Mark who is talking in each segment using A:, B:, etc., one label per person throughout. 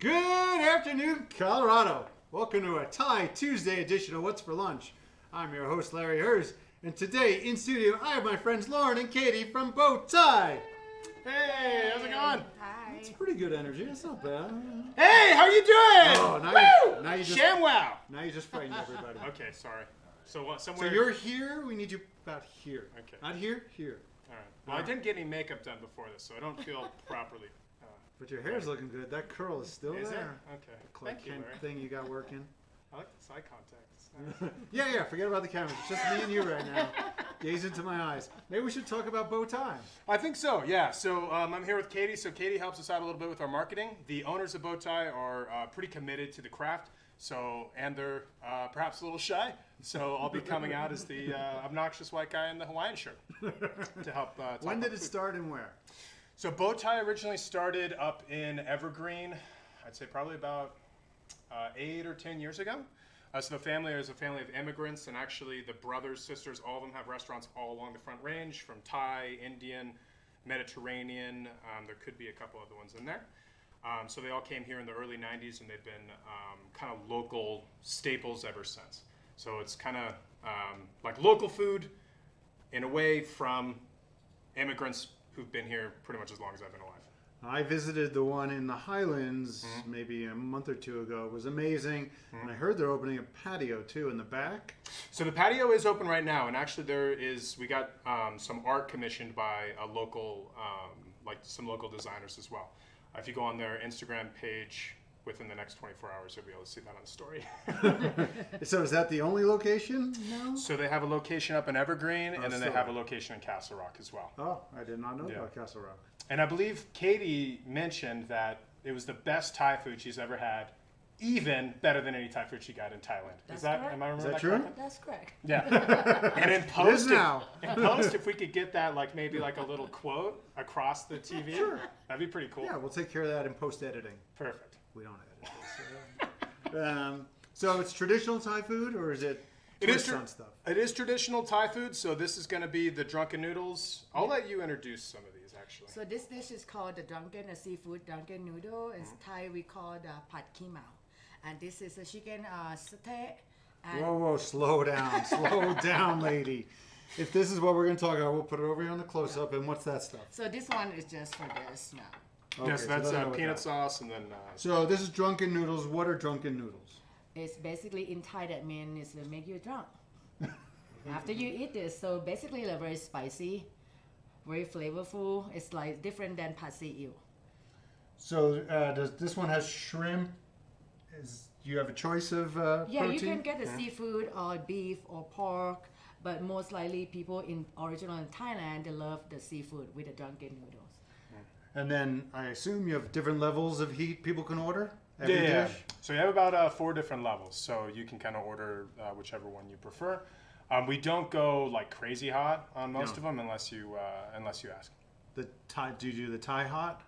A: Good afternoon, Colorado. Welcome to a Thai Tuesday edition of What's for Lunch. I'm your host, Larry Hers, and today in studio I have my friends Lauren and Katie from Beau Thai.
B: Hey, how's it going?
C: Hi.
A: It's pretty good energy. That's not bad.
B: Hey, how you doing?
A: Oh, now you just
B: ShamWow.
A: now you just frightened everybody.
B: Okay, sorry. So what?
A: So
B: Somewhere.
A: you're here. We need you about here.
B: Okay.
A: Not here. Here.
B: All right. Well, I didn't get any makeup done before this, so I don't feel properly.
A: But your hair's looking good. That curl is still
B: Is it?
A: there.
B: Okay.
A: Clark
B: Thank you,
A: Kent
B: Larry.
A: thing you got working.
B: I like the eye contact. It's nice.
A: Yeah. Forget about the cameras. It's just me and you right now. Gaze into my eyes. Maybe we should talk about Beau Thai.
B: I think so. Yeah. So I'm here with Katie. So Katie helps us out a little bit with our marketing. The owners of Beau Thai are pretty committed to the craft. And they're perhaps a little shy. So I'll be coming out as the obnoxious white guy in the Hawaiian shirt to help. Talk
A: When did
B: about
A: it
B: food.
A: start and where?
B: So Beau Thai originally started up in Evergreen, I'd say probably about 8 or 10 years ago. So the family is a family of immigrants, and actually the brothers, sisters, all of them have restaurants all along the Front Range, from Thai, Indian, Mediterranean. There could be a couple other ones in there. So they all came here in the early 90s, and they've been kind of local staples ever since. So it's kind of like local food in a way from immigrants who've been here pretty much as long as I've been alive.
A: I visited the one in the Highlands maybe a month or two ago. It was amazing. And I heard they're opening a patio too in the back.
B: So the patio is open right now, and actually we got some art commissioned by a local, like some local designers as well. If you go on their Instagram page within the next 24 hours, you'll be able to see that on the story.
A: So is that the only location now?
B: So they have a location up in Evergreen, and then they
A: still.
B: have a location in Castle Rock as well.
A: Oh, I did not know
B: Yeah.
A: about Castle Rock.
B: And I believe Katie mentioned that it was the best Thai food she's ever had, even better than any Thai food she got in Thailand.
C: That's
B: Is that,
C: correct.
B: am I remembering
A: Is that
B: that
A: true?
B: correctly?
C: That's correct.
B: Yeah. And in
A: It is
B: post,
A: now.
B: if we could get that, like maybe like a little quote across the TV,
A: Sure.
B: that'd be pretty cool.
A: Yeah, we'll take care of that in post-editing.
B: Perfect.
A: We don't edit this. So it's traditional Thai food, or is it
B: It is
A: twist on stuff?
B: It is traditional Thai food, so this is going to be the Drunken Noodles. I'll let you introduce some of these, actually.
C: So this dish is called the Drunken Seafood Drunken Noodle. In Thai we call the Pad Kimao. And this is a chicken satay. And
A: Whoa, slow down. Slow down, lady. If this is what we're going to talk about, we'll put it over here on the close-up. And what's that stuff?
C: so this one is just for this now.
A: Okay,
B: Yes,
A: so
B: that's
A: doesn't know what
B: peanut
A: that-
B: sauce, and then
A: So this is drunken noodles. What are drunken noodles?
C: It's basically in Thai that means it make you drunk. After you eat this, so basically they're very spicy, very flavorful. It's like different than pad see ew.
A: So does this one has shrimp? Do you have a choice of
C: Yeah,
A: protein?
C: you can get the seafood or beef or pork, but most likely people in original in Thailand they love the seafood with the drunken noodles.
A: And then I assume you have different levels of heat people can order every
B: yeah.
A: dish?
B: So you have about 4 different levels, so you can kind of order whichever one you prefer. We don't go like crazy hot on most of them unless you ask.
A: The Thai? Do you do the Thai hot?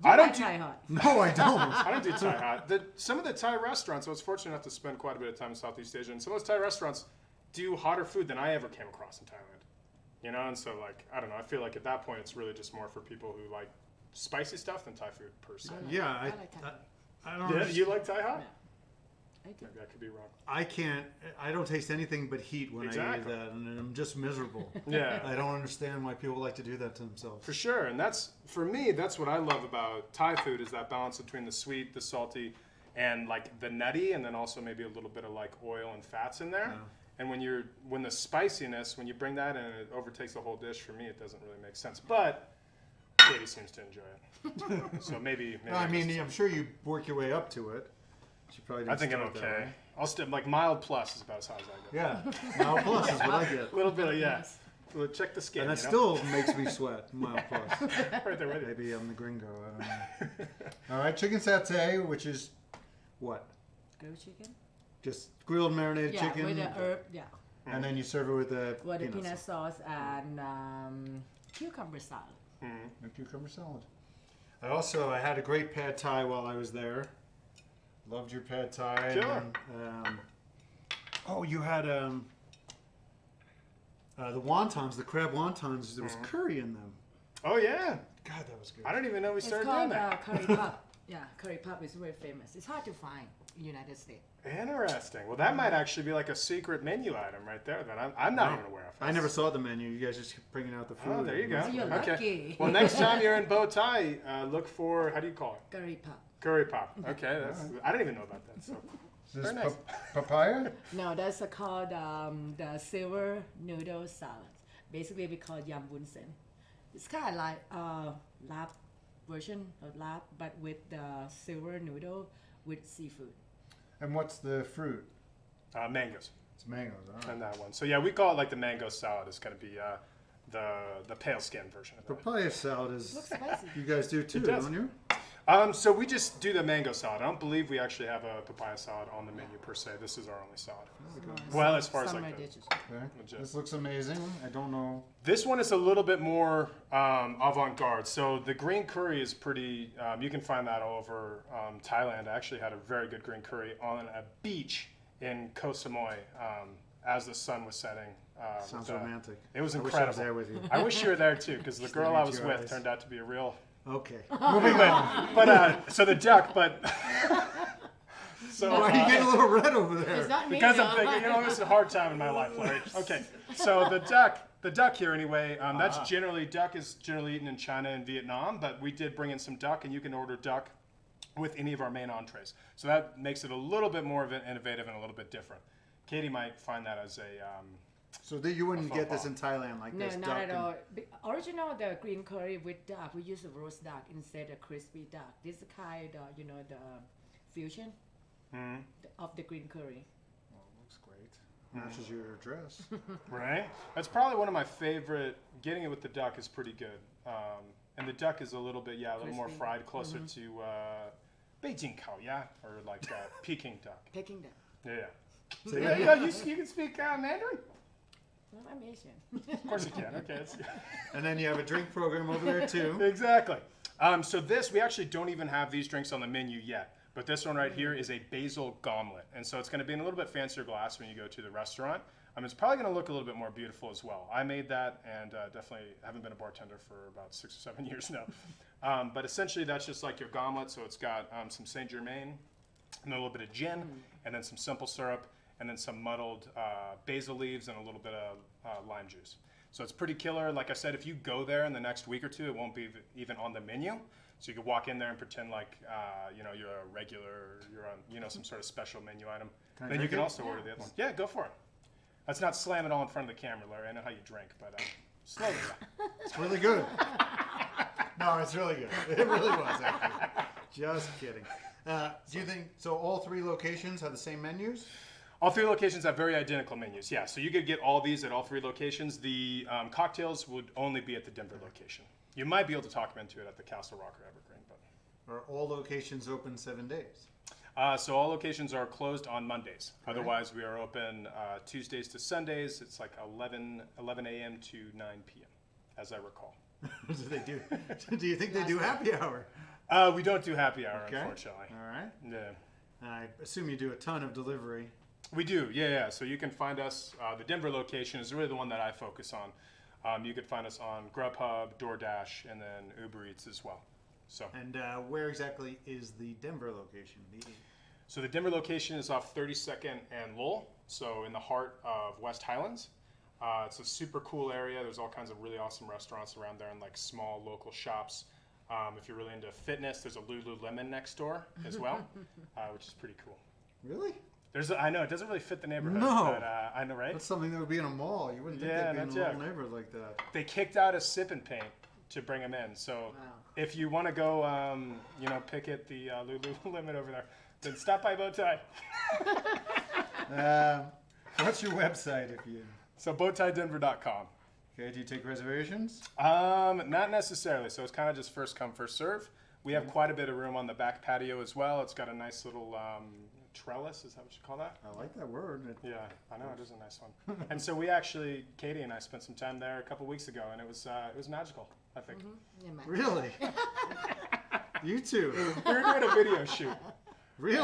B: I don't do
C: Thai hot.
A: No, I don't.
B: I don't do Thai hot. Some of the Thai restaurants, I was fortunate enough to spend quite a bit of time in Southeast Asia, and some of those Thai restaurants do hotter food than I ever came across in Thailand. You know, and so like, I don't know, I feel like at that point it's really just more for people who like spicy stuff than Thai food per se.
A: Yeah,
C: I like Thai.
A: I don't.
B: Yeah,
A: understand.
B: you like Thai hot?
C: I do.
B: Maybe I could be wrong.
A: I can't. I don't taste anything but heat when I eat
B: Exactly.
A: that, and I'm just miserable.
B: Yeah.
A: I don't understand why people like to do that to themselves.
B: For sure, and that's for me. That's what I love about Thai food is that balance between the sweet, the salty, and like the nutty, and then also maybe a little bit of like oil and fats in there.
A: Yeah.
B: And when the spiciness, when you bring that in, it overtakes the whole dish. For me, it doesn't really make sense. But Katie seems to enjoy it, so maybe.
A: I mean, I'm sure you work your way up to it. She probably.
B: I think I'm
A: didn't start that
B: okay.
A: way.
B: I'll still like mild plus is about as high as I go.
A: Yeah, mild plus is what I get,
B: A little bit of Well, check the skin.
A: and that
B: you know?
A: still makes me sweat. Mild plus.
B: right there with you.
A: Maybe I'm the gringo. I don't know. All right, chicken satay, which is what?
C: Grilled chicken.
A: Just grilled marinated
C: Yeah,
A: chicken,
C: with the herb. Yeah,
A: and then you serve it with the
C: with the
A: peanut
C: peanut sauce and cucumber salad.
A: and cucumber salad. I had a great pad thai while I was there. Loved your pad thai.
B: Sure.
A: And then, you had the wontons, the crab wontons. There was curry in them.
B: Oh yeah.
A: God, that was good.
B: I don't even know we
C: It's
B: started
C: called
B: doing that.
C: curry puff. Yeah, curry pop is very famous. It's hard to find in United States.
B: Interesting. Well, that might actually be like a secret menu item right there that I'm not even aware of.
A: I never saw the menu. You guys just keep bringing out the food.
B: Oh, there you go.
C: So you're
B: Okay.
C: lucky.
B: Well, next time you're in Beau Thai, look for, how do you call it?
C: Curry pop.
B: Curry pop. Okay, I didn't even know about that. So
A: Is this
B: very nice.
A: papaya?
C: No, that's called the silver noodle salad. Basically, we call it yam bun sen. It's kind of like lap version of lap, but with the silver noodle with seafood.
A: And what's the fruit?
B: Mangoes.
A: It's mangoes. All right.
B: And that one. So yeah, we call it like the mango salad. It's going to be the pale skin version of that.
A: Papaya salad is.
C: Looks spicy.
A: You guys do too,
B: It does.
A: don't you?
B: So we just do the mango salad. I don't believe we actually have a papaya salad on the menu per se. This is our only salad. Well, as far as
C: Summer
B: like the,
C: dishes.
A: Okay.
B: Legit.
A: This looks amazing. I don't know.
B: this one is a little bit more avant-garde. So the green curry is pretty. You can find that all over Thailand. I actually had a very good green curry on a beach in Koh Samui as the sun was setting.
A: Sounds
B: with,
A: romantic.
B: It was
A: I wish
B: incredible.
A: I was there with you.
B: I wish you were there too, because the girl
A: Staring
B: I
A: into
B: was
A: your
B: with
A: eyes.
B: turned out to be a real.
A: Okay. Moving on.
B: But so the duck, but so
A: Why are you getting a little red over there?
C: It's not me.
B: because I'm
C: though.
B: thinking, you know, this is a hard time in my life, Larry. Okay, so the duck here anyway. That's duck is generally eaten in China and Vietnam, but we did bring in some duck, and you can order duck with any of our main entrees. So that makes it a little bit more of an innovative and a little bit different. Katie might find that as a
A: So you wouldn't
B: A
A: get
B: faux
A: this in Thailand like
C: No,
A: this?
C: not
A: duck
C: at
A: and-
C: all. Original the green curry with duck, we use the roast duck instead of crispy duck. This is kind of the fusion of the green curry.
A: Well, looks great. Matches your dress.
B: right. That's probably one of my favorite. Getting it with the duck is pretty good. And the duck is a little bit, a little more
C: Crispy.
B: fried, closer to Beijing Kao, or like Peking duck.
C: Peking duck.
B: Yeah.
A: So
B: Yeah, you can speak Mandarin?
C: Well, I'm Asian.
B: Of course you can. Okay.
A: And then you have a drink program over there too.
B: Exactly. So we actually don't even have these drinks on the menu yet. But this one right here is a Basil Gauntlet. And so it's going to be in a little bit fancier glass when you go to the restaurant. It's probably going to look a little bit more beautiful as well. I made that and definitely haven't been a bartender for about 6 or 7 years now. But essentially that's just like your gauntlet. So it's got some Saint Germain and a little bit of gin and then some simple syrup and then some muddled basil leaves and a little bit of lime juice. So it's pretty killer. Like I said, if you go there in the next week or two, it won't be even on the menu. So you could walk in there and pretend like you're a regular, you're on some sort of special menu item.
A: Can I
B: Then you
A: drink
B: can
A: it?
B: also order the other one. Yeah, go for it. Let's not slam it all in front of the camera, Larry. I know how you drink, but slowly.
A: It's really good. No, it's really good. It really was actually. Just kidding. Do you think so? All 3 locations have the same menus?
B: All 3 locations have very identical menus. Yeah, so you could get all these at all 3 locations. The cocktails would only be at the Denver location. You might be able to talk them into it at the Castle Rock or Evergreen, but.
A: Are all locations open 7 days?
B: So all locations are closed on Mondays.
A: Okay.
B: Otherwise, we are open Tuesdays to Sundays. It's like 11 a.m. to 9 p.m., as I recall.
A: do they do? Do you think they do happy hour?
B: We don't do happy hour,
A: Okay.
B: unfortunately.
A: All right.
B: Yeah.
A: I assume you do a ton of delivery.
B: We do, yeah. So you can find us. The Denver location is really the one that I focus on. You could find us on Grubhub, DoorDash, and then Uber Eats as well. So,
A: And where exactly is the Denver location?
B: so the Denver location is off 32nd and Lowell, so in the heart of West Highlands. It's a super cool area. There's all kinds of really awesome restaurants around there and like small local shops. If you're really into fitness, there's a Lululemon next door as well, which is pretty cool.
A: Really?
B: I know it doesn't really fit the neighborhood,
A: No.
B: but I know, right?
A: That's something that would be in a mall. You wouldn't think
B: Yeah,
A: they'd be in a
B: not
A: little
B: yet.
A: neighborhood like that.
B: They kicked out a sip and paint to bring them in. So if you want to go, picket the Lululemon over there, then stop by Beau Thai.
A: What's your website if you...
B: So bowtaidenver.com.
A: Okay, do you take reservations?
B: Not necessarily. So it's kind of just first come, first serve. We have quite a bit of room on the back patio as well. It's got a nice little trellis. Is that what you call that?
A: I like that word.
B: Yeah, I know it is a nice one. And so we actually, Katie and I spent some time there a couple weeks ago, and it was magical. I think
A: Really? You two?
B: we were doing a video shoot.
A: Really?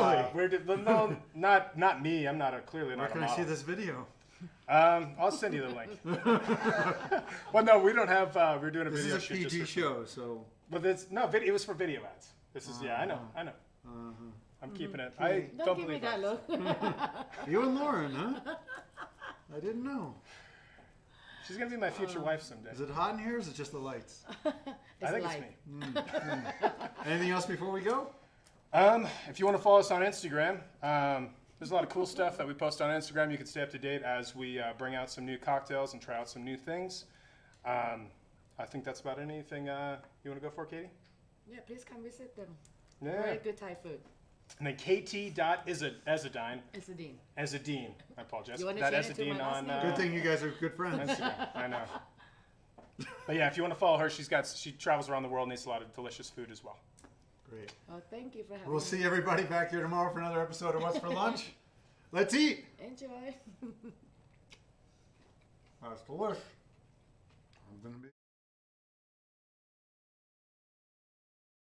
B: No, not me. I'm not clearly
A: Where
B: not a
A: can I see
B: model.
A: this video?
B: I'll send you the link. Well, no, we don't have. We're doing a
A: This
B: video
A: is a
B: shoot.
A: PG
B: just for-
A: show, so
B: But it was for video ads. This is I know. I'm keeping it. I don't
C: give me
B: believe
C: that
B: that.
C: look.
A: You and Lauren, huh? I didn't know.
B: She's gonna be my future wife someday.
A: Is it hot in here or is it just the lights?
B: I think
C: light.
B: it's me.
A: Anything else before we go?
B: If you want to follow us on Instagram, there's a lot of cool stuff that we post on Instagram. You can stay up to date as we bring out some new cocktails and try out some new things. I think that's about anything you want to go for, Katie?
C: Yeah, please come visit them.
B: Yeah.
C: Very good Thai food.
B: And then kt.ezadine.
C: It's a dean.
B: Ezadine. I apologize.
C: You wanna
B: That
C: change it to my
B: Ezadine
C: last
B: on
C: name?
A: Good thing you guys are good friends.
B: Instagram. I know. But yeah, if you want to follow her, she travels around the world and eats a lot of delicious food as well.
A: Great.
C: Oh, thank you for having
A: We'll
C: me.
A: see everybody back here tomorrow for another episode of What's for Lunch. Let's eat.
C: Enjoy.
A: That's delicious. I'm gonna be.